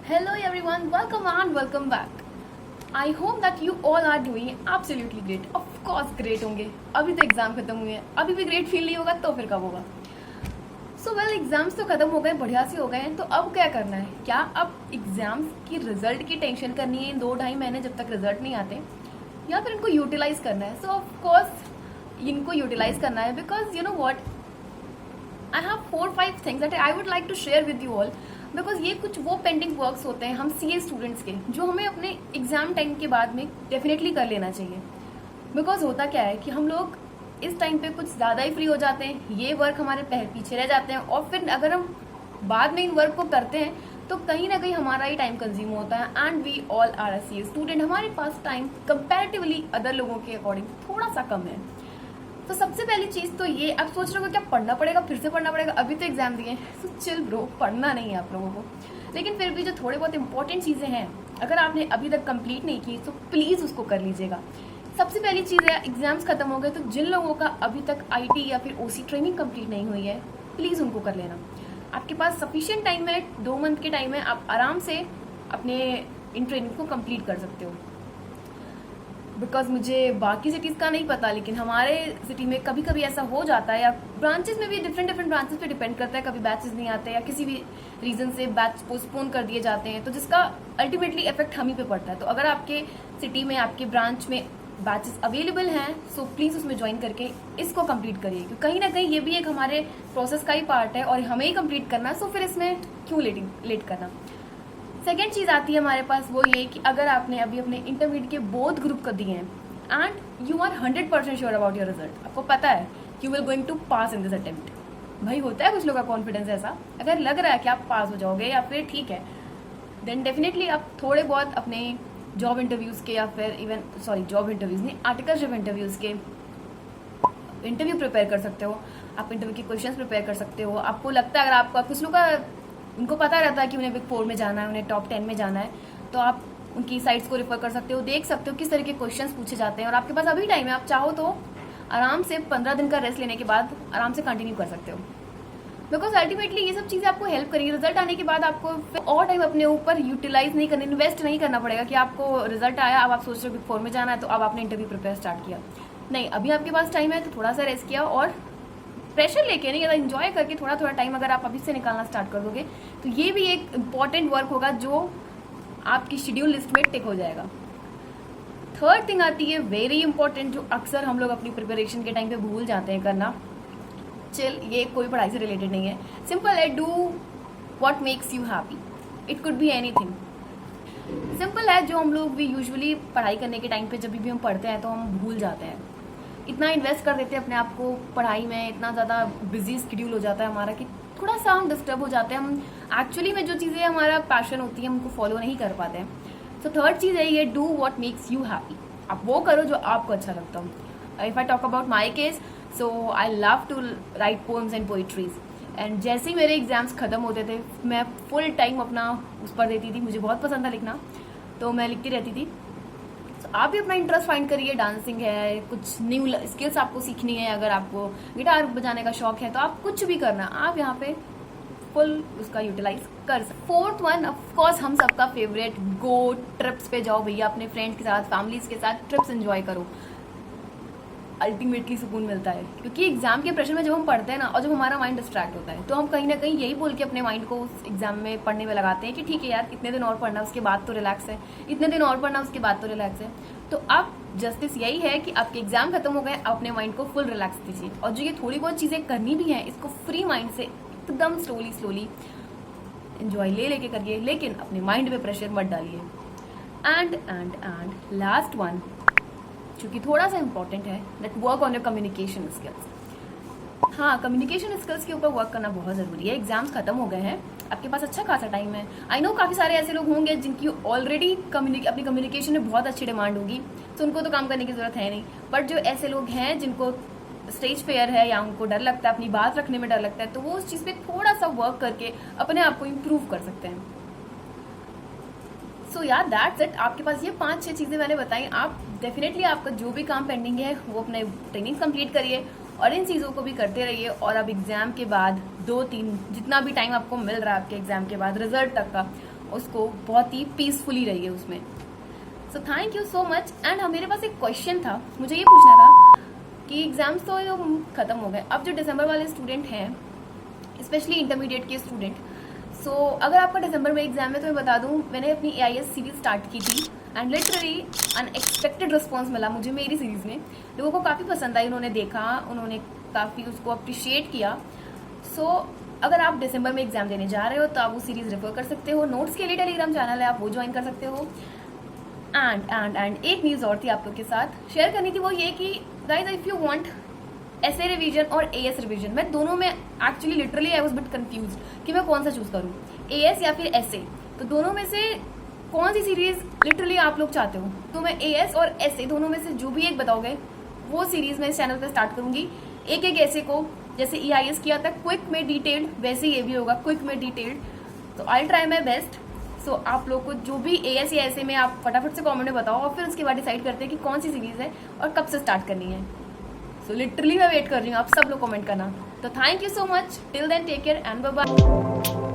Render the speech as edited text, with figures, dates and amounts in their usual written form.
Hello everyone, welcome and welcome back. I hope that you all are doing absolutely great. Of course great होंगे. अभी तो exam खत्म हुए हैं. अभी भी ग्रेट फील नहीं होगा तो फिर कब होगा? सो वेल एग्जाम्स तो खत्म हो गए, बढ़िया से हो गए हैं. तो अब क्या करना है? क्या अब एग्जाम्स की रिजल्ट की टेंशन करनी है इन 2-2.5 महीने जब तक रिजल्ट नहीं आते, या फिर इनको यूटिलाइज करना है? सो ऑफ कोर्स इनको यूटिलाइज करना है, because you know what, I have 4-5 things that I would like to share with you all. Because ये कुछ वो पेंडिंग वर्क्स होते हैं हम सीए स्टूडेंट्स के, जो हमें अपने एग्जाम टाइम के बाद में डेफिनेटली कर लेना चाहिए. बिकॉज होता क्या है कि हम लोग इस टाइम पे कुछ ज़्यादा ही फ्री हो जाते हैं, ये वर्क हमारे पीछे रह जाते हैं, और फिर अगर हम बाद में इन वर्क को करते हैं तो कहीं ना कहीं हमारा ही टाइम कंज्यूम होता है. And we all are a CA student, हमारे पास टाइम कंपैरेटिवली अदर लोगों के अकॉर्डिंग थोड़ा सा कम है. तो सबसे पहली चीज़ तो ये, अब सोच रहे हो क्या पढ़ना पड़ेगा, फिर से पढ़ना पड़ेगा, अभी तो एग्जाम दिए. सो चिल ब्रो, पढ़ना नहीं है आप लोगों को, लेकिन फिर भी जो थोड़े बहुत इंपॉर्टेंट चीज़ें हैं अगर आपने अभी तक कंप्लीट नहीं की तो प्लीज़ उसको कर लीजिएगा. सबसे पहली चीज़ है, एग्जाम्स खत्म हो गए तो जिन लोगों का अभी तक आईटी या फिर ओसी ट्रेनिंग कंप्लीट नहीं हुई है, प्लीज़ उनको कर लेना. आपके पास सफिशिएंट टाइम है, 2 मंथ के टाइम है, आप आराम से अपने इन ट्रेनिंग को कंप्लीट कर सकते हो. बिकॉज मुझे बाकी सिटीज़ का नहीं पता, लेकिन हमारे सिटी में कभी कभी ऐसा हो जाता है, या ब्रांचेस में भी डिफरेंट ब्रांचेस पे डिपेंड करता है, कभी बैचेस नहीं आते या किसी भी रीज़न से बैच पोस्टपोन कर दिए जाते हैं, तो जिसका अल्टीमेटली इफेक्ट हम ही पे पड़ता है. तो अगर आपके सिटी में, आपके ब्रांच में बैचेस अवेलेबल हैं, सो प्लीज़ उसमें ज्वाइन करके इसको कंप्लीट करिए, क्योंकि कहीं ना कहीं ये भी एक हमारे प्रोसेस का ही पार्ट है और हमें ही कंप्लीट करना है. सो फिर इसमें क्यों लेट करना. सेकेंड चीज़ आती है हमारे पास, वो ये कि अगर आपने अभी अपने इंटरमीडिएट के बोथ ग्रुप कर दिए हैं and you are 100% sure about your result, आपको पता है कि you will going to pass in this attempt. भाई होता है कुछ लोगों का कॉन्फिडेंस ऐसा, अगर लग रहा है कि आप पास हो जाओगे या फिर ठीक है, देन डेफिनेटली आप थोड़े बहुत अपने जॉब इंटरव्यूज़ के, या फिर जॉब इंटरव्यूज़ नहीं, आर्टिकलशिप इंटरव्यूज़ के इंटरव्यू प्रिपेयर कर सकते हो. आप इंटरव्यू के क्वेश्चंस प्रिपेयर कर सकते हो. आपको लगता है, अगर आपका कुछ लोग का उनको पता रहता है कि उन्हें बिग 4 में जाना है, उन्हें टॉप 10 में जाना है, तो आप उनकी साइट्स को रेफर कर सकते हो, देख सकते हो किस तरह के क्वेश्चंस पूछे जाते हैं. और आपके पास अभी टाइम है, आप चाहो तो आराम से 15 दिन का रेस्ट लेने के बाद आराम से कंटिन्यू कर सकते हो. बिकॉज अल्टीमेटली ये सब चीज़ें आपको हेल्प करेंगी. रिजल्ट आने के बाद आपको फिर और टाइम अपने ऊपर यूटिलाइज नहीं करना, इन्वेस्ट नहीं करना पड़ेगा कि आपको रिजल्ट आया, अब आप सोच रहे हो बिग 4 में जाना है, तो अब आपने इंटरव्यू प्रिपेयर स्टार्ट किया. नहीं, अभी आपके पास टाइम है तो थोड़ा सा रेस्ट किया, और प्रेशर लेके नहीं, अगर इंजॉय करके थोड़ा थोड़ा टाइम अगर आप अभी से निकालना स्टार्ट कर दोगे तो ये भी एक इम्पॉर्टेंट वर्क होगा जो आपकी शेड्यूल लिस्ट में टिक हो जाएगा. थर्ड थिंग आती है वेरी इंपॉर्टेंट, जो अक्सर हम लोग अपनी प्रिपरेशन के टाइम पे भूल जाते हैं करना. चिल, ये कोई पढ़ाई से रिलेटेड नहीं है, सिंपल है, do what makes you happy. It could be anything. Simple है, जो हम लोग भी यूजुअली पढ़ाई करने के टाइम पे जब भी हम पढ़ते हैं तो हम भूल जाते हैं, इतना इन्वेस्ट कर देते हैं अपने आप को पढ़ाई में, इतना ज़्यादा बिजी स्केड्यूल हो जाता है हमारा कि थोड़ा सा हम डिस्टर्ब हो जाते हैं. हम एक्चुअली में जो चीज़ें हमारा पैशन होती है हम उनको फॉलो नहीं कर पाते हैं. सो थर्ड चीज़ है ये, do what makes you happy. आप वो करो जो आपको अच्छा लगता हो. If I talk about my case, so I love to write poems and poetries. And जैसे ही मेरे एग्जाम्स ख़त्म होते थे, मैं फुल टाइम अपना उस पर देती थी. मुझे बहुत पसंद था लिखना, तो मैं लिखती रहती थी. आप भी अपना इंटरेस्ट फाइंड करिए. डांसिंग है, कुछ न्यू स्किल्स आपको सीखनी है, अगर आपको गिटार बजाने का शौक है तो आप कुछ भी करना, आप यहाँ पे फुल उसका यूटिलाइज कर सकते. फोर्थ वन, ऑफकोर्स हम सबका फेवरेट, गो ट्रिप्स पे जाओ भैया, अपने फ्रेंड्स के साथ, फैमिलीज के साथ ट्रिप्स एंजॉय करो. अल्टीमेटली सुकून मिलता है, क्योंकि एग्जाम के प्रेशर में जब हम पढ़ते हैं ना, और जब हमारा माइंड डिस्ट्रैक्ट होता है, तो हम कहीं ना कहीं यही बोल के अपने माइंड को उस एग्जाम में पढ़ने में लगाते हैं कि ठीक है यार, इतने दिन और पढ़ना, उसके बाद तो रिलैक्स है, इतने दिन और पढ़ना, उसके बाद तो रिलैक्स है. तो अब जस्टिस यही है कि आपके एग्जाम खत्म हो गए, अपने माइंड को फुल रिलैक्स दीजिए. और जो ये थोड़ी बहुत चीज़ें करनी भी हैं, इसको फ्री माइंड से एकदम स्लोली एंजॉय लेके करिए, लेकिन अपने माइंड पे प्रेशर मत डालिए. एंड लास्ट वन, जो कि थोड़ा सा इंपॉर्टेंट है, that work on your communication skills. हाँ, कम्युनिकेशन स्किल्स के ऊपर वर्क करना बहुत ज़रूरी है. एग्जाम्स खत्म हो गए हैं, आपके पास अच्छा खासा टाइम है. आई नो काफ़ी सारे ऐसे लोग होंगे जिनकी ऑलरेडी अपनी कम्युनिकेशन में बहुत अच्छी डिमांड होगी, तो उनको तो काम करने की ज़रूरत है नहीं. बट जो ऐसे लोग हैं जिनको स्टेज फेयर है, या उनको डर लगता है, अपनी बात रखने में डर लगता है, तो वो उस चीज़ पे थोड़ा सा वर्क करके अपने आप को इम्प्रूव कर सकते हैं. सो यार, दैट्स इट. आपके पास ये 5-6 चीज़ें मैंने बताई. आप डेफिनेटली आपका जो भी काम पेंडिंग है वो अपने ट्रेनिंग कंप्लीट करिए, और इन चीज़ों को भी करते रहिए. और अब एग्ज़ाम के बाद 2-3 जितना भी टाइम आपको मिल रहा है आपके एग्ज़ाम के बाद रिजल्ट तक का, उसको बहुत ही पीसफुली रहिए उसमें। So thank you so much. And मेरे पास एक क्वेश्चन था, मुझे ये पूछना था कि एग्ज़ाम्स तो ख़त्म हो गए, अब जो दिसंबर वाले स्टूडेंट हैं, स्पेशली इंटरमीडिएट के स्टूडेंट, सो अगर आपका दिसंबर में एग्जाम है तो मैं बता दूं, मैंने अपनी AIS सीरीज़ स्टार्ट की थी एंड लिटरली अनएक्सपेक्टेड रिस्पॉन्स मिला मुझे मेरी सीरीज़ में। लोगों को काफ़ी पसंद आई, उन्होंने देखा, उन्होंने काफ़ी उसको अप्रिशिएट किया। सो अगर आप दिसंबर में एग्जाम देने जा रहे हो तो आप वो सीरीज़ रेफर कर सकते हो। नोट्स के लिए टेलीग्राम चैनल है, आप वो ज्वाइन कर सकते हो। एंड एक न्यूज़ और थी आप लोग के साथ शेयर करनी थी, वो ये कि गाइस इफ़ यू वांट ऐसे रिवीजन और AS रिवीजन, मैं दोनों में actually literally I was bit confuse कि मैं कौन सा चूज़ करूँ, AS या फिर SA। तो दोनों में से कौन सी सीरीज़ लिटरली आप लोग चाहते हो, तो मैं AS और SA दोनों में से जो भी एक बताओगे वो सीरीज़ मैं इस चैनल पर स्टार्ट करूँगी। एक एक ऐसे को, जैसे EIS किया था क्विक में डिटेल्ड, वैसे ये भी होगा क्विक में डिटेल्ड। तो आई ट्राई माई बेस्ट। सो आप लोग को जो भी AS या SA में आप फटाफट से कमेंट में बताओ और फिर उसके बाद डिसाइड करते हैं कि कौन सी सीरीज़ है और कब से स्टार्ट करनी है। सो लिटरली मैं वेट कर रही हूँ आप सब लोग कमेंट करना। तो thank you so much, till then take care and bye bye.